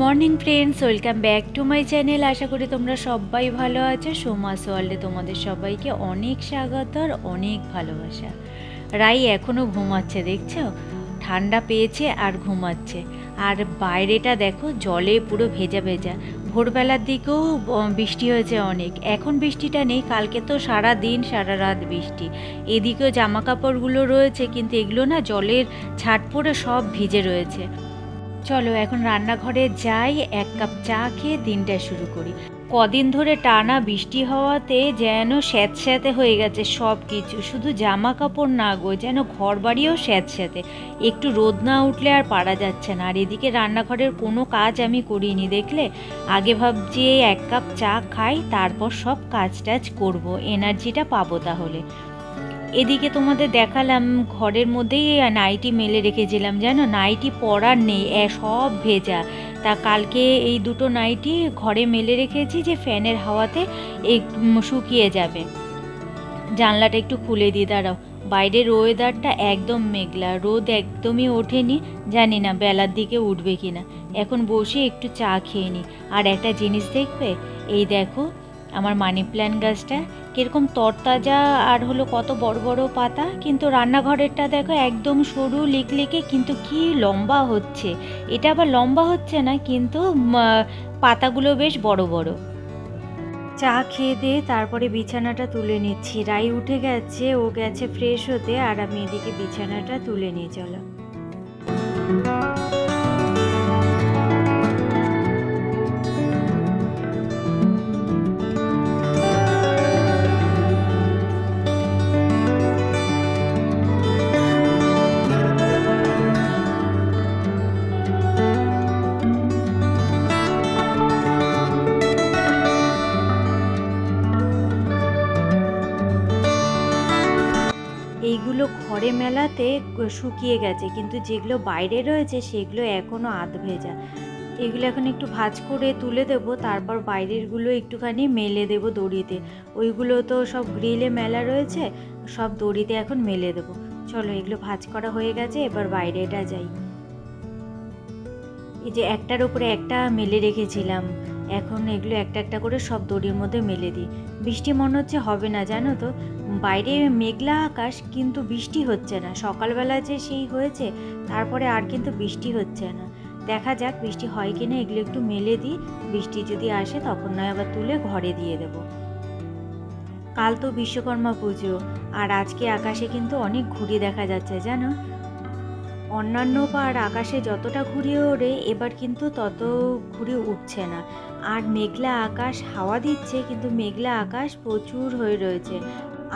Morning friends, welcome back to my channel. আশা করি তোমরা সবাই ভালো আছো। সোমাস ওয়ার্ল্ডে তোমাদের সবাইকে অনেক স্বাগত আর অনেক ভালোবাসা। রাই এখনও ঘুমাচ্ছে, দেখছো? ঠান্ডা পেয়েছে আর ঘুমাচ্ছে। আর বাইরেটা দেখো, জলে পুরো ভেজা ভেজা। ভোরবেলার দিকেও বৃষ্টি হয়েছে অনেক। এখন বৃষ্টিটা নেই, কালকে তো সারা দিন সারা রাত বৃষ্টি। এদিকেও জামা কাপড়গুলো রয়েছে, কিন্তু এগুলো না জলের ছাট পড়ে সব ভিজে রয়েছে। চলো এখন রান্নাঘরে যাই, এক কাপ চা খেয়ে দিনটা শুরু করি। কদিন ধরে টানা বৃষ্টি হওয়াতে যেন স্যাঁতস্যাঁতে হয়ে গেছে সব কিছু। শুধু জামা কাপড় না গো, যেন ঘর বাড়িও স্যাঁতস্যাঁতে। একটু রোদ না উঠলে আর পারা যাচ্ছে না। আর এদিকে রান্নাঘরের কোনো কাজ আমি করিনি, দেখলে? আগে ভাবছি এক কাপ চা খাই, তারপর সব কাজ টাজ করবো, এনার্জিটা পাবো তাহলে। এদিকে তোমাদের দেখালাম ঘরের মধ্যেই নাইটি মেলে রেখেছিলাম, জানো? নাইটি পরার নেই, সব ভেজা। তা কালকে এই দুটো নাইটি ঘরে মেলে রেখেছি যে ফ্যানের হাওয়াতে শুকিয়ে যাবে। জানলাটা একটু খুলে দিয়ে দাঁড়াও। বাইরের ওয়েদারটা একদম মেঘলা, রোদ একদমই ওঠেনি। জানি না বেলার দিকে উঠবে কিনা। এখন বসে একটু চা খেয়ে নিই। আর একটা জিনিস দেখবে, এই দেখো আমার মানি প্ল্যান্ট গাছটা কীরকম তরতাজা, আর হলো কত বড় বড় পাতা। কিন্তু রান্নাঘরেরটা দেখো একদম সরু লিকলিকে, কিন্তু কি লম্বা হচ্ছে। এটা আবার লম্বা হচ্ছে না, কিন্তু পাতাগুলো বেশ বড় বড়। চা খেয়ে দিয়ে তারপরে বিছানাটা তুলে নিচ্ছি। রাই উঠে গেছে, ও গেছে ফ্রেশ হতে, আর আমি এদিকে বিছানাটা তুলে নিয়ে চলো। এইগুলো ঘরে মেলাতে শুকিয়ে গেছে, কিন্তু যেগুলো বাইরে রয়েছে সেগুলো এখনও আধ ভেজা। এগুলো এখন একটু ভাঁজ করে তুলে দেবো, তারপর বাইরেরগুলো একটুখানি মেলে দেবো দড়িতে। ওইগুলো তো সব গ্রিলে মেলা রয়েছে, সব দড়িতে এখন মেলে দেবো। চলো, এগুলো ভাঁজ করা হয়ে গেছে, এবার বাইরেটা যাই। এই যে একটার উপরে একটা মেলে রেখেছিলাম, এখন এগুলো একটা একটা করে সব দড়ির মধ্যে মেলে দিই। বৃষ্টি মনে হচ্ছে হবে না, জানো তো? বাইরে মেঘলা আকাশ, কিন্তু বৃষ্টি হচ্ছে না। সকালবেলা যে সেই হয়েছে, তারপরে আর কিন্তু বৃষ্টি হচ্ছে না। দেখা যাক বৃষ্টি হয় কিনা। এগুলো একটু মেলে দিই, বৃষ্টি যদি আসে তখন নয় আবার তুলে ঘরে দিয়ে দেবো। কাল তো বিশ্বকর্মা পুজো, আর আজকে আকাশে কিন্তু অনেক ঘুড়ি দেখা যাচ্ছে, জানো? অন্যান্য বার আকাশে যতটা ঘুড়ি ওড়ে, এবার কিন্তু তত ঘুড়ি উঠছে না। আর মেঘলা আকাশ, হাওয়া দিচ্ছে, কিন্তু মেঘলা আকাশ প্রচুর হয়ে রয়েছে।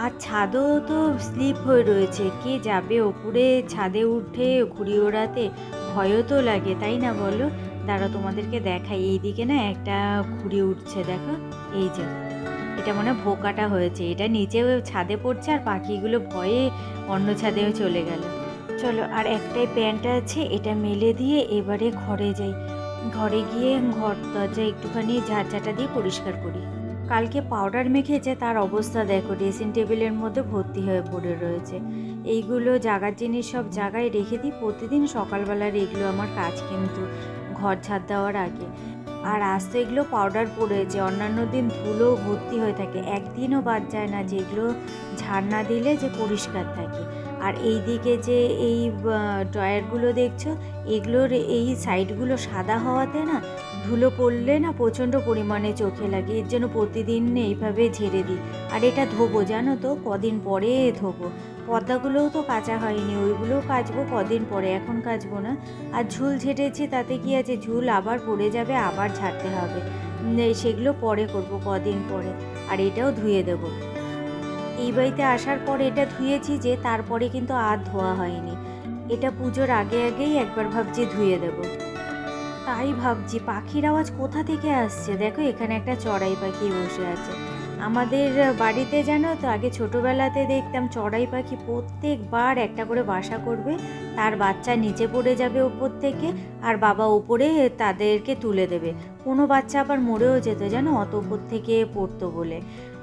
আর ছাদও তো স্লিপ হয়ে রয়েছে। কে যাবে ওপরে ছাদে উঠে ঘুড়ি ওড়াতে? ভয়ও তো লাগে, তাই না বলো? দাঁড়াও তোমাদেরকে দেখাই। এইদিকে না একটা ঘুড়ি উঠছে, দেখো। এই যে এটা মনে হয় ভোকাটা হয়েছে, এটা নিচেও ছাদে পড়ছে, আর পাখিগুলো ভয়ে অন্য ছাদেও চলে গেল। চলো, আর একটাই প্যান্ট আছে, এটা মেলে দিয়ে এবারে ঘরে যাই। ঘরে গিয়ে ঘর দরজা একটুখানি ঝাঁটা দিয়ে পরিষ্কার করি। কালকে পাউডার মেখেছে, তার অবস্থা দেখো, ড্রেসিং টেবিলের মধ্যে ভর্তি হয়ে পড়ে রয়েছে। এইগুলো জাগার জিনিস সব জায়গায় রেখে দিই প্রতিদিন সকালবেলার। এগুলো আমার কাজ, কিন্তু ঘর ঝাড় দেওয়ার আগে। আর আজ তো এগুলো পাউডার পড়েছে, অন্যান্য দিন ধুলো ভর্তি হয়ে থাকে, একদিনও বাদ যায় না যেগুলো ঝাড় না দিলে যে পরিষ্কার থাকে। আর এই দিকে যে এই ড্রয়ারগুলো দেখছো, এগুলোর এই সাইডগুলো সাদা হওয়াতে না ধুলো পড়লে না প্রচণ্ড পরিমাণে চোখে লাগে। এর জন্য প্রতিদিন এইভাবে ঝেড়ে দিই। আর এটা ধোবো, জানো তো, কদিন পরে ধোবো। পর্দাগুলোও তো কাচা হয়নি, ওইগুলোও কাচবো কদিন পরে, এখন কাচবো না। আর ঝুল ঝেড়েছি, তাতে কি আছে, ঝুল আবার পড়ে যাবে, আবার ঝাড়তে হবে। সেগুলো পরে করব, কদিন পরে। আর এটাও ধুয়ে দেবো। এই বাড়িতে আসার পর এটা ধুয়েছি, যে তারপরে কিন্তু আর ধোয়া হয়নি। এটা পুজোর আগে আগেই একবার ভাবছি ধুয়ে দেব। তাই ভাবছি পাখির আওয়াজ কোথা থেকে আসছে। দেখো, এখানে একটা চড়াই পাখি বসে আছে। আমাদের বাড়িতে, জানো তো, আগে ছোটোবেলাতে দেখতাম চড়াই পাখি প্রত্যেকবার একটা করে বাসা করবে, তার বাচ্চা নিচে পড়ে যাবে ওপর থেকে, আর বাবা ওপরে তাদেরকে তুলে দেবে। কোনো বাচ্চা আবার মরেও যেত, জানো, অত ওপর থেকে পড়তো বলে।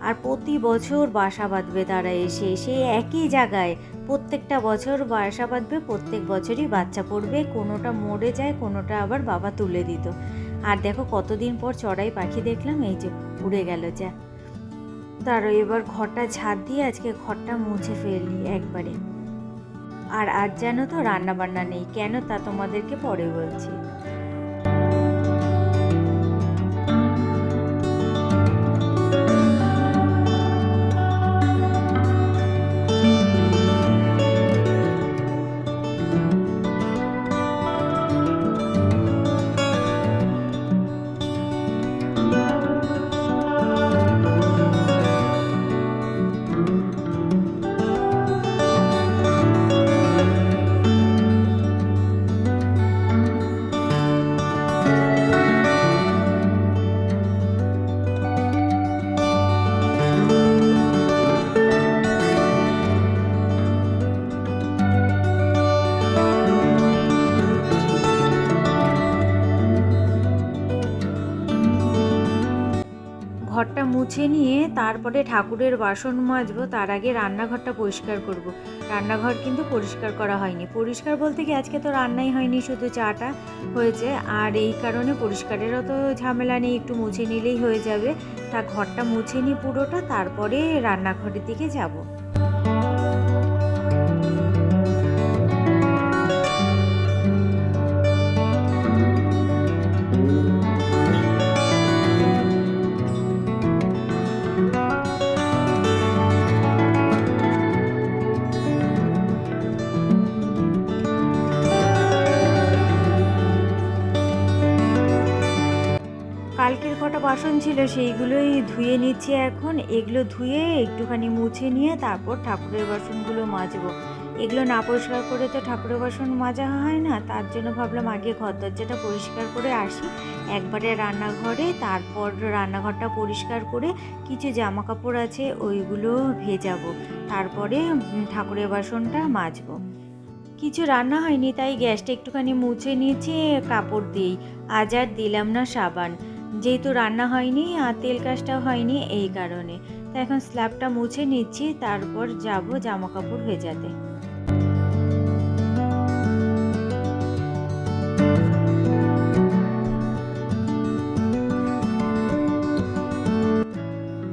আর প্রতি বছর বাসা বাঁধবে তারা এসে সে একই জায়গায়। প্রত্যেকটা বছর বাসা বাঁধবে, প্রত্যেক বছরই বাচ্চা পড়বে, কোনোটা মরে যায়, কোনোটা আবার বাবা তুলে দিত। আর দেখো কতদিন পর চড়াই পাখি দেখলাম, এই যে উড়ে গেল যা। তারও এবার ঘরটা ঝাড় দিয়ে আজকে ঘরটা মুছে ফেললি একবারে। আর আজ জানো তো রান্না বান্না নেই, কেন তা তোমাদেরকে পরে বলছি। ঘরটা মুছে নিয়ে তারপরে ঠাকুরের বাসন মাজবো, তার আগে রান্নাঘরটা পরিষ্কার করব। রান্নাঘর কিন্তু পরিষ্কার করা হয়নি, পরিষ্কার বলতে কি আজকে তো রান্নাই হয়নি, শুধু চাটা হয়েছে। আর এই কারণে পরিষ্কারেরও তো ঝামেলা নেই, একটু মুছে নিলেই হয়ে যাবে। তা ঘরটা মুছে নিই পুরোটা, তারপরে রান্নাঘরের দিকে যাব। কালকের কটা বাসন ছিল সেইগুলোই ধুয়ে নিচ্ছি এখন। এগুলো ধুয়ে একটুখানি মুছে নিয়ে তারপর ঠাকুরের বাসনগুলো মাজবো। এগুলো না পরিষ্কার করে তো ঠাকুরের বাসন মাজা হয় না, তার জন্য ভাবলাম আগে ঘর দরজাটা পরিষ্কার করে আসি একবারে রান্নাঘরে, তারপর রান্নাঘরটা পরিষ্কার করে কিছু জামা কাপড় আছে ওইগুলো ভেজাবো, তারপরে ঠাকুরের বাসনটা মাজবো। কিছু রান্না হয়নি তাই গ্যাসটা একটুখানি মুছে নিয়েছি কাপড় দিয়েই। আজ আর দিলাম না সাবান, যেহেতু রান্না হয়নি আর তেল কাজটাও হয়নি এই কারণে। তো এখন স্ল্যাবটা মুছে নিচ্ছি, তারপর যাব জামা কাপড় ভেজাতে।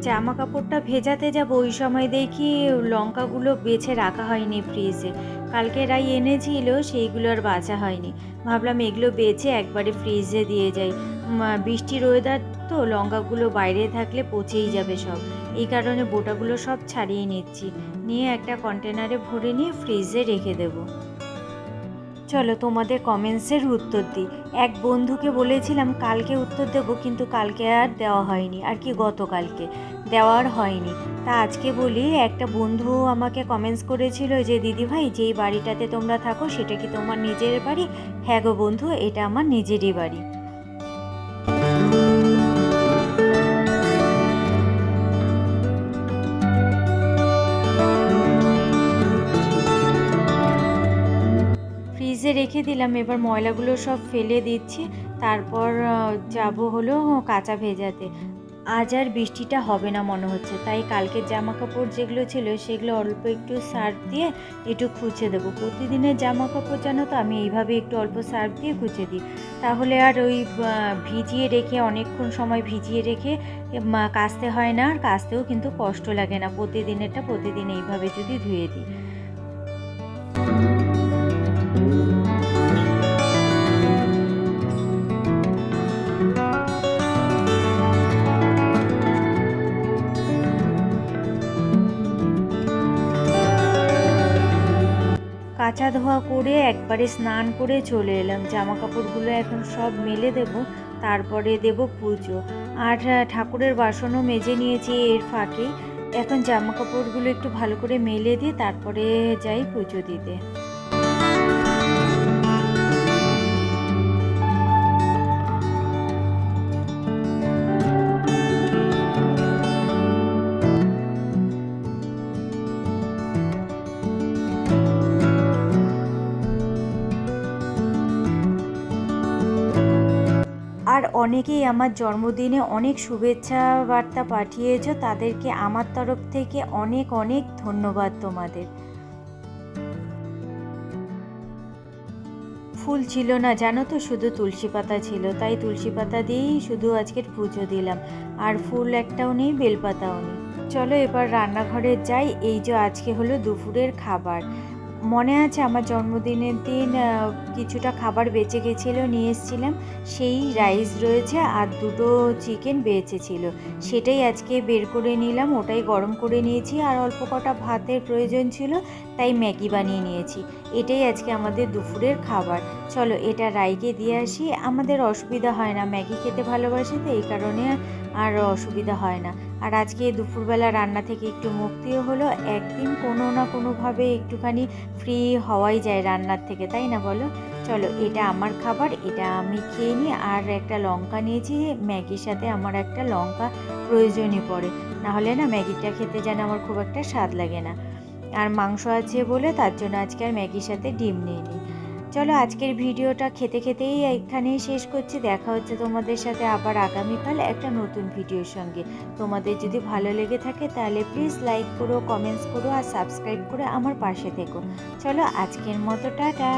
জামা কাপড়টা ভেজাতে যাব, ওই সময় দেখি লঙ্কাগুলো বেছে রাখা হয়নি ফ্রিজে। কালকে রাই এনেছিল, সেইগুলো আর বাছা হয়নি। ভাবলাম এগুলো বেছে একবারে ফ্রিজে দিয়ে যাই। বৃষ্টির ওয়েদার তো, লঙ্কাগুলো বাইরে থাকলে পচেই যাবে সব। এই কারণে বোটাগুলো সব ছাড়িয়ে নিচ্ছি, নিয়ে একটা কন্টেনারে ভরে নিয়ে ফ্রিজে রেখে দেবো। চলো তোমাদের কমেন্টসের উত্তর দিই। এক বন্ধুকে বলেছিলাম কালকে উত্তর দেব, কিন্তু কালকে আর দেওয়া হয়নি, আর কি গতকালকে দেওয়ার হয়নি। তা আজকে বলি, একটা বন্ধু আমাকে কমেন্টস করেছিল যে দিদিভাই যেই বাড়িটাতে তোমরা থাকো সেটা কি তোমার নিজের বাড়ি? হ্যাঁ গো বন্ধু, এটা আমার নিজেরই বাড়ি। ফ্রিজে রেখে দিলাম, এবার ময়লাগুলো সব ফেলে দিচ্ছি, তারপর যাব হলো কাঁচা ভেজাতে। আজ আর বৃষ্টিটা হবে না মনে হচ্ছে, তাই কালকের জামা কাপড় যেগুলো ছিল সেগুলো অল্প একটু সার্ফ দিয়ে একটু খুঁচে দেবো। প্রতিদিনের জামা কাপড় জানো তো আমি এইভাবে একটু অল্প সার্ফ দিয়ে খুঁচে দিই, তাহলে আর ওই ভিজিয়ে রেখে অনেকক্ষণ সময় ভিজিয়ে রেখে কাচতে হয় না, আর কাচতেও কিন্তু কষ্ট লাগে না। প্রতিদিনেরটা প্রতিদিন এইভাবে যদি ধুয়ে দিই। কাচা ধোয়া করে একবারে স্নান করে চলে এলাম। জামা কাপড়গুলো এখন সব মেলে দেব, তারপরে দেব পুজো। আর ঠাকুরের বাসনও মেজে নিয়েছি এর ফাঁকেই। এখন জামা কাপড়গুলো একটু ভালো করে মেলে দিয়ে তারপরে যাই পুজো দিতে। আর অনেকেই আমার জন্মদিনে অনেক শুভেচ্ছা বার্তা পাঠিয়েছো, তাদেরকে আমার তরফ থেকে অনেক অনেক ধন্যবাদ তোমাদের। ফুল ছিল না জানো তো, শুধু তুলসী পাতা ছিল, তাই তুলসী পাতা দিয়েই শুধু আজকের পুজো দিলাম। আর ফুল একটাও নেই, বেলপাতাও নেই। চলো এবার রান্নাঘরে যাই। এই যে আজকে হলো দুপুরের খাবার। মনে আছে আমার জন্মদিনের দিন কিছুটা খাবার বেঁচে গেছিলো, নিয়ে এসেছিলাম। সেই রাইস রয়েছে আর দুটো চিকেন বেঁচেছিল, সেটাই আজকে বের করে নিলাম, ওটাই গরম করে নিয়েছি। আর অল্প কটা ভাতের প্রয়োজন ছিল, তাই ম্যাগি বানিয়ে নিয়েছি। এটাই আজকে আমাদের দুপুরের খাবার। চলো এটা রাইকে দিয়ে আসি। আমাদের অসুবিধা হয় না, ম্যাগি খেতে ভালোবাসি তো, এই কারণে আর অসুবিধা হয় না। আর আজকে দুপুরবেলা রান্না থেকে একটু মুক্তিও হলো। একদিন কোনো না কোনোভাবে একটুখানি ফ্রি হওয়াই যায় রান্নার থেকে, তাই না বলো? চলো এটা আমার খাবার, এটা আমি খেয়ে নিই। আর একটা লঙ্কা নিয়েছি, ম্যাগির সাথে আমার একটা লঙ্কা প্রয়োজনই পড়ে, নাহলে না ম্যাগিটা খেতে যেন আমার খুব একটা স্বাদ লাগে না। আর মাংস আছে বলে তার জন্য আজকে আর ম্যাগির সাথে ডিম নিয়ে নিই। চলো আজকের ভিডিওটা খেতে খেতেই এখানেই শেষ করছি। দেখা হচ্ছে তোমাদের সাথে আবার আগামীকাল একটা নতুন ভিডিওর সঙ্গে। তোমাদের যদি ভালো লেগে থাকে তাহলে প্লিজ লাইক করো, কমেন্টস করো আর সাবস্ক্রাইব করে আমার পাশে থেকো। চলো আজকের মতো টাটা।